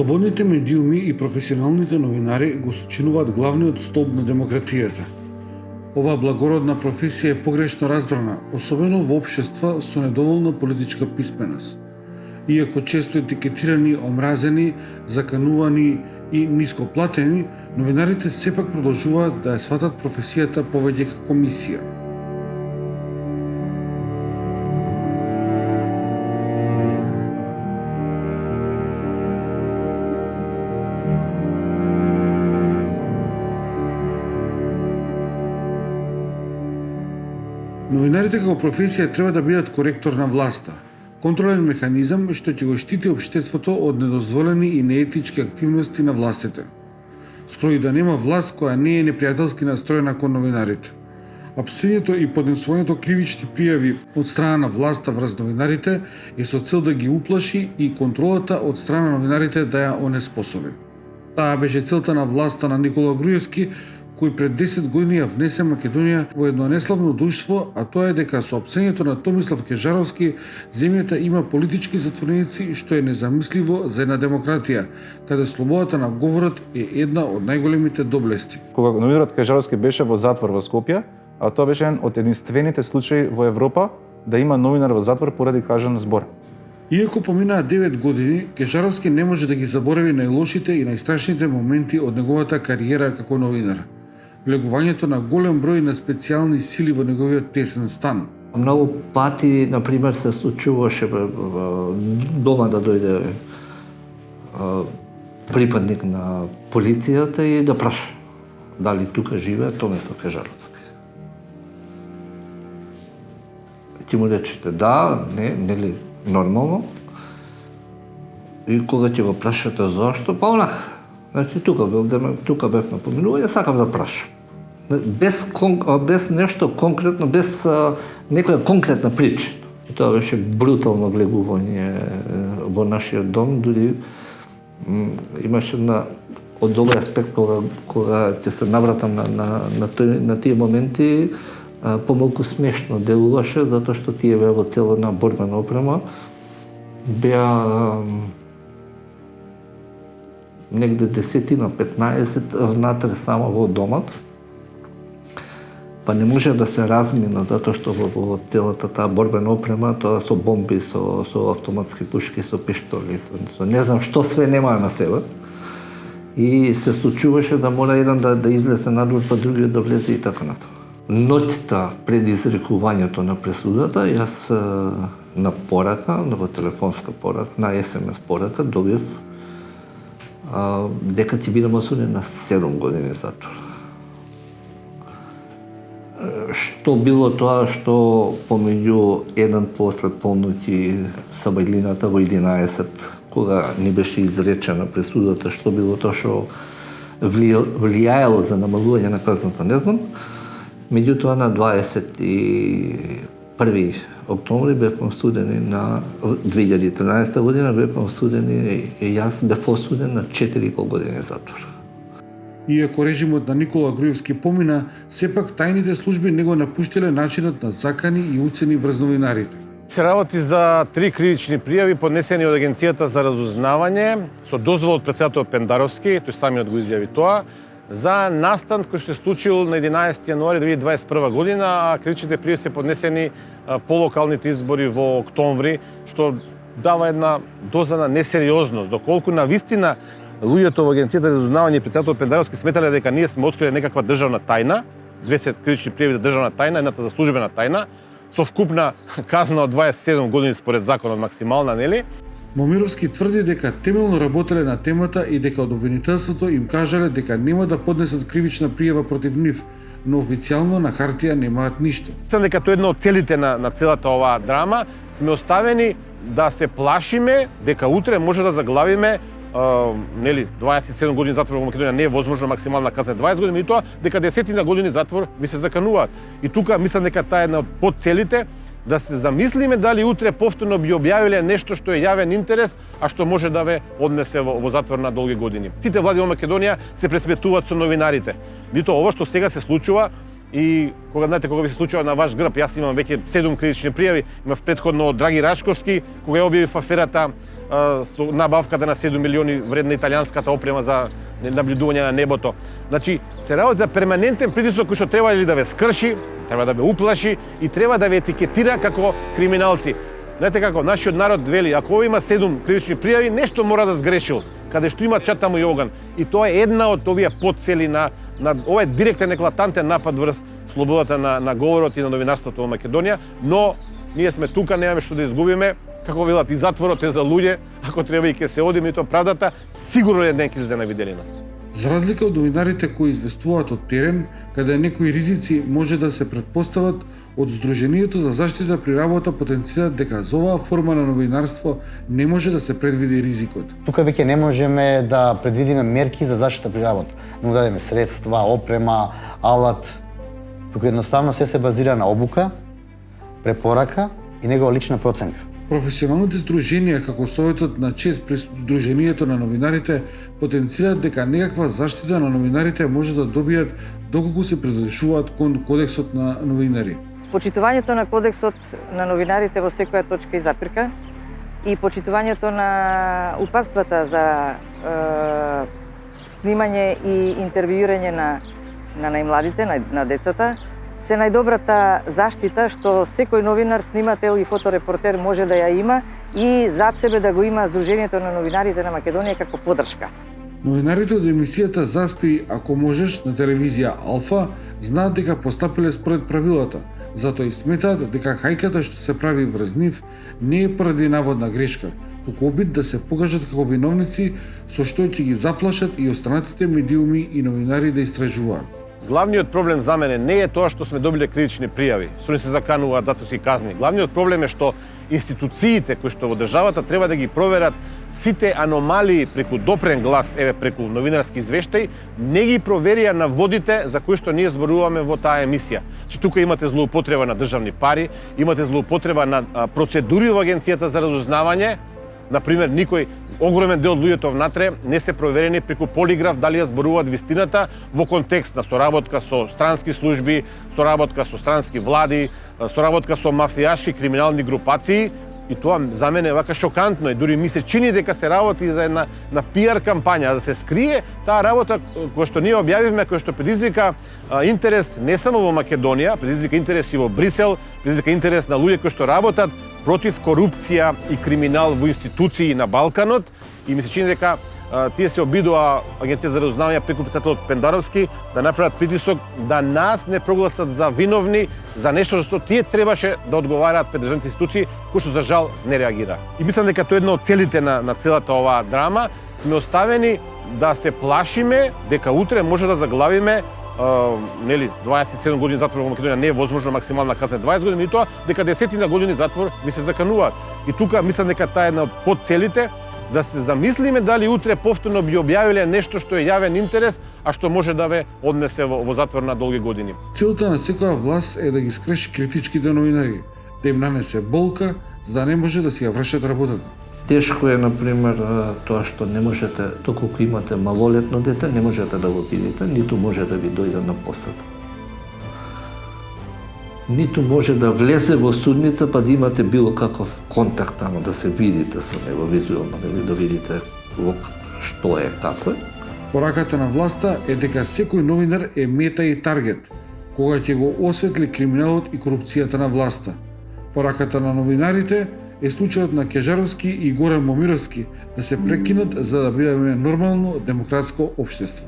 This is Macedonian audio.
Слободните медиуми и професионалните новинари го сочинуваат главниот столб на демократијата. Оваа благородна професија е погрешно разбрана, особено во општества со недоволна политичка писменост. Иако често етикетирани, омразени, заканувани и нископлатени, новинарите сепак продолжуваат да ја сватат професијата повеќе како мисија. Новинарите како професија треба да бидат коректор на власта, контролен механизам што ќе го штити општеството од недозволени и неетички активности на властите. Скоро и да нема власт која не е непријателски настроена кон новинарите. Апсењето и поднесувањето кривични пријави од страна на власта врз новинарите е со цел да ги уплаши и контролата од страна на новинарите да ја онеспособи. Таа беше целта на власта на Никола Груевски, кој пред 10 години ја внесе Македонија во едно неславно друштво, а тоа е дека со опсењето на Томислав Кежаровски земјата има политички затвореници, што е незамисливо за една демократија, каде слободата на говорот е една од најголемите доблести. Кога новинарот Кежаровски беше во затвор во Скопје, а тоа беше еден од единствените случаи во Европа да има новинар во затвор поради кажан збор. Иако поминаа 9 години, Кежаровски не може да ги заборави најлошите и најстрашните моменти од неговата кариера како новинар. Влегувањето на голем број на специјални сили во неговиот тесен стан. Многу пати, например, се случуваше дома да дојде припадник на полицијата и да праша дали тука живее Томислав Кежаровски. Ти му речете да, не, нели нормално. И кога ќе го прашате зашто, па онака. Значи, тука бев на поминување, сакам да прашам. Без нешто конкретно, без некоја конкретна причина. И тоа беше брутално влегување во нашиот дом, дури имаше од овој аспект кога ќе се навратам на тие моменти, помалку смешно делуваше, затоа што тие беа во цела една борбена опрема, беа негде 10-15 внатре само во домот, па не може да се размина, затоа што во целата таа борбена опрема, тоа со бомби, со автоматски пушки, со пиштоли, со не знам што све немаа на себе. И се случуваше да мора еден да излезе надвор, па другиот да влезе и така натаму. Ноќта пред изрекувањето на пресудата, јас на порака, во телефонска порака, на SMS порака, добив дека ќе бидам осуден на 7 години затвор. Што било тоа што помеѓу еден после полноќ и сабајлината во 11, кога ни беше изречена пресудата, што било тоа што влијаело за намалување на казната, не знам. Меѓутоа на 21 октомври бевме осудени на 2013 година, бевме осудени и јас бев осуден на 4,5 години затвор. Иако режимот на Никола Груевски помина, сепак тајните служби не го напуштиле начинот на закани и уцени врз новинарите. Се работи за 3 кривични пријави поднесени од Агенцијата за разузнавање со дозвола од претседател Пендаровски, тој самиот го изјави тоа, за настан кој што се случил на 11 јануари 2021 година, а кривичните пријави се поднесени по локалните избори во октомври, што дава една доза на несериозност, доколку на вистина луѓето во Агенцијата за разузнавање и претседател Пендаровски сметале дека ние сме открили некаква државна тајна, 200 кривични пријави за државна тајна, едната за службена тајна, со вкупна казна од 27 години според законот максимална, нели? Момировски тврди дека темелно работеле на темата и дека од обвинителството им кажале дека нема да поднесат кривична пријава против нив, но официјално на хартија немаат ништо. Мислам дека тоа е едно од целите на целата оваа драма, сме оставени да се плашиме дека утре може да заглавиме нели 27 години затвор во Македонија не е возможно, максимална казна 20 години, и тоа дека 10 години затвор ви се закануваат. И тука мислам дека таа е една од подцелите, да се замислиме дали утре повторно би објавиле нешто што е јавен интерес, а што може да ве однесе во затвор на долги години. Сите влади во Македонија се пресметуваат со новинарите. Нито ова што сега се случува и кога ви се случува на ваш грб, јас имам веќе 7 кривични пријави, имав претходно од Драги Рашковски, кога ја објавив аферата со набавката на 7 милиони вредна италијанската опрема за наблюдување на небото. Значи, се работи за перманентен притисок кој што треба или да ве скрши, треба да ве уплаши и треба да ве етикетира како криминалци. Знаете како, нашиот народ вели, ако овој има 7 кривични пријави, нешто мора да сгрешил, каде што има чатамо и оган. И тоа е една од овие подцели на ова е директен еклатантен напад врз слободата на говорот и на новинарството во Македонија, но ние сме тука, немаме што да изгубиме. Како велат, и затворот е за луѓе, ако треба и ќе се одиме, и тоа правдата сигурно еден ќе излезе на виделина. За разлика од новинарите кои известуваат од терен, каде некои ризици може да се претпостават, од Сдруженијето за заштита при работа потенцираат дека за оваа форма на новинарство не може да се предвиди ризикот. Тука веќе не можеме да предвидиме мерки за заштита при работа. Но дадеме средства, опрема, алат. Тука едноставно се базира на обука, препорака и негова лична проценка. Професионалните здруженија, како Советот на ЧЕС при Сдруженијето на новинарите, потенцираат дека некаква заштита на новинарите може да добијат доколку се придржуваат кон Кодексот на новинари. Почитувањето на Кодексот на новинарите во секоја точка и запирка и почитувањето на упатствата за снимање и интервјуирање на најмладите, на децата, се најдобрата заштита што секој новинар, снимател и фоторепортер може да ја има и зад себе да го има Сдруженијето на новинарите на Македонија како поддршка. Новинарите од емисијата Заспи ако можеш на телевизија Алфа знаат дека постапиле според правилата, затоа и сметаат дека хајката што се прави врз нив не е поради наводна грешка, туку обид да се покажат како виновници со што ќе ги заплашат и останатите медиуми и новинари да истражуваат. Главниот проблем за мене не е тоа што сме добиле критични пријави, што ни се закануваат затворски казни. Главниот проблем е што институциите кои што во државата треба да ги проверат сите аномалии преку допрен глас, преку новинарски извештаи, не ги проверија наводите за кои што ние зборуваме во таа емисија. Че тука имате злоупотреба на државни пари, имате злоупотреба на процедури во Агенцијата за разузнавање. Например, никој огромен дел од луѓето внатре не се проверени преку полиграф дали ја зборуваат вистината во контекст на соработка со странски служби, соработка со странски влади, соработка со мафијашки криминални групации. И тоа за мене е вака шокантно и дури ми се чини дека се работи за една на пиар кампања, да се скрие таа работа која што ние објавивме, која што предизвика интерес не само во Македонија, предизвика интерес и во Брисел, предизвика интерес на луѓе кои што работат против корупција и криминал во институции на Балканот и ми се чини дека тие се обидува Агенција за разузнавање преку председателот Пендаровски да направат притисок да нас не прогласат за виновни за нешто што тие требаше да одговараат пред државните институции, кои што за жал не реагира. И мислам дека тоа е една од целите на целата оваа драма, сме оставени да се плашиме дека утре може да заглавиме 27 години затвор во Македонија не е возможно, максимална казна 20 години, и тоа дека 10 години затвор ви се закануваат. И тука мислам дека таа е една од подцелите да се замислиме дали утре повторно би објавиле нешто што е јавен интерес, а што може да ве однесе во затвор на долги години. Целта на секоја власт е да ги скреши критичките новинари, да им нанесе болка, за да не може да си ја вршат работата. Тешко е, например, тоа што не можете, доколку имате малолетно дете, не можете да го видите, ниту може да ви дојде на посета. Ниту може да влезе во судница па да имате било каков контакт таму, да се видите со него визуелно, да видите што е, како е. Пораката на власта е дека секој новинар е мета и таргет, кога ќе го осветли криминалот и корупцијата на власта. Пораката на новинарите е случајот на Кежаровски и Горан Момировски да се прекинат за да бидеме нормално демократско општество.